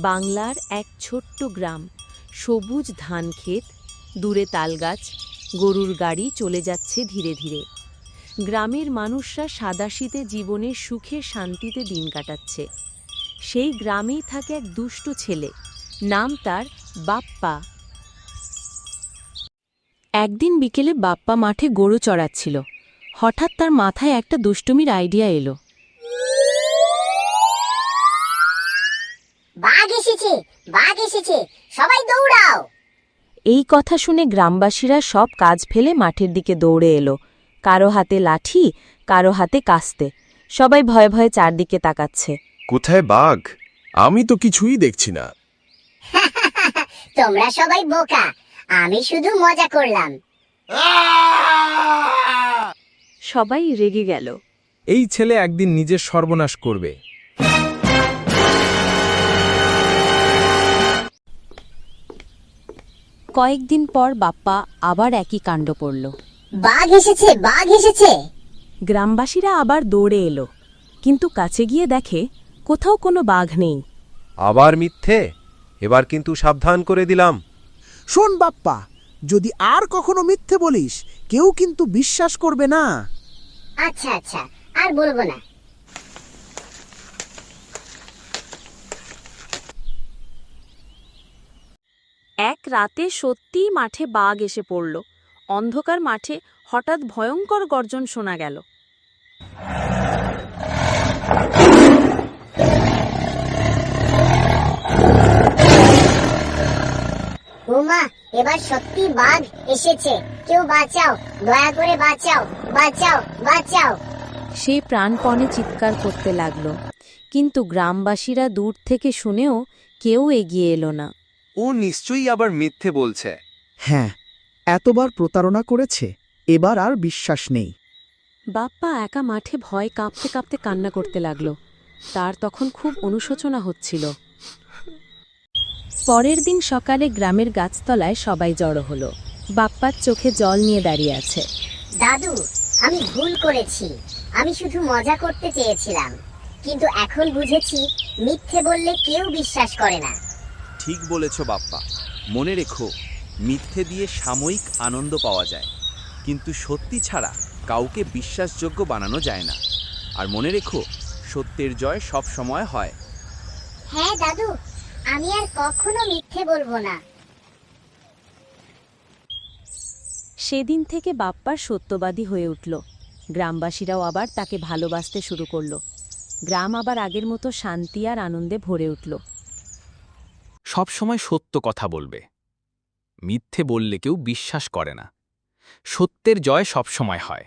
বাংলার এক ছোট্ট গ্রাম, সবুজ ধানক্ষেত, দূরে তালগাছ, গরুর গাড়ি চলে যাচ্ছে ধীরে ধীরে। গ্রামের মানুষরা সাদাশীতে জীবনের সুখে শান্তিতে দিন কাটাচ্ছে। সেই গ্রামেই থাকে এক দুষ্ট ছেলে, নাম তার বাপ্পা। একদিন বিকেলে বাপ্পা মাঠে গরু চড়াচ্ছিল। হঠাৎ তার মাথায় একটা দুষ্টুমির আইডিয়া এলো। বাঘ এসেছে, বাঘ এসেছে, সবাই দৌড়াও। এই কথা শুনে গ্রামবাসীরা সব কাজ ফেলে মাঠের দিকে দৌড়ে এলো। কারো হাতে লাঠি, কারো হাতে কাস্তে। সবাই ভয়ে ভয়ে চারদিকে তাকাচ্ছে। কোথায় বাঘ? আমি তো কিছুই দেখছি না। তোমরা সবাই বোকা, আমি শুধু মজা করলাম। সবাই রেগে গেল। এই ছেলে একদিন নিজের সর্বনাশ করবে। কয়েকদিন পর বাপ্পা আবার একই কাণ্ড করল। বাঘ এসেছে, বাঘ এসেছে। গ্রামবাসীরা আবার দৌড়ে এলো, কিন্তু কাছে গিয়ে দেখে কোথাও কোনো বাঘ নেই। আবার মিথ্যে? এবার কিন্তু সাবধান করে দিলাম। শোন বাপ্পা, যদি আর কখনো মিথ্যে বলিস কেউ কিন্তু বিশ্বাস করবে না। আচ্ছা আচ্ছা, আর বলবো না। এক রাতে সত্যিই মাঠে বাঘ এসে পড়ল। অন্ধকার মাঠে হঠাৎ ভয়ঙ্কর গর্জন শোনা গেল। উমা, এবার সত্যি বাঘ এসেছে, কেউ বাঁচাও, দয়া করে বাঁচাও, বাঁচাও, বাঁচাও। সে প্রাণপণে চিৎকার করতে লাগল, কিন্তু গ্রামবাসীরা দূর থেকে শুনেও কেউ এগিয়ে এলো না। ও নিশ্চয়ই আবার মিথ্যে বলছে। হ্যাঁ, এতবার প্রতারণা করেছে, এবার আর বিশ্বাস নেই। বাপ্পা একা মাঠে ভয় কাঁপতে কাঁপতে কান্না করতে লাগল। তার তখন খুব অনুশোচনা হচ্ছিল। পরের দিন সকালে গ্রামের গাছতলায় সবাই জড়ো হলো। বাপ্পার চোখে জল নিয়ে দাঁড়িয়ে আছে। দাদু, আমি ভুল করেছি, আমি শুধু মজা করতে চেয়েছিলাম, কিন্তু এখন বুঝেছি মিথ্যে বললে কেউ বিশ্বাস করে না। ঠিক বলেছ বাপ্পা। মনে রেখো, মিথ্যে দিয়ে সাময়িক আনন্দ পাওয়া যায়, কিন্তু সত্যি ছাড়া কাউকে বিশ্বাসযোগ্য বানানো যায় না। আর মনে রেখো, সত্যের জয় সব সময় হয়। হ্যাঁ দাদু, আমি আর কখনো মিথ্যে বলবো না। সেদিন থেকে বাপ্পার সত্যবাদী হয়ে উঠল। গ্রামবাসীরাও আবার তাকে ভালোবাসতে শুরু করল। গ্রাম আবার আগের মতো শান্তি আর আনন্দে ভরে উঠল। সবসময় সত্য কথা বলবে। মিথ্যে বললে কেউ বিশ্বাস করে না। সত্যের জয় সবসময় হয়।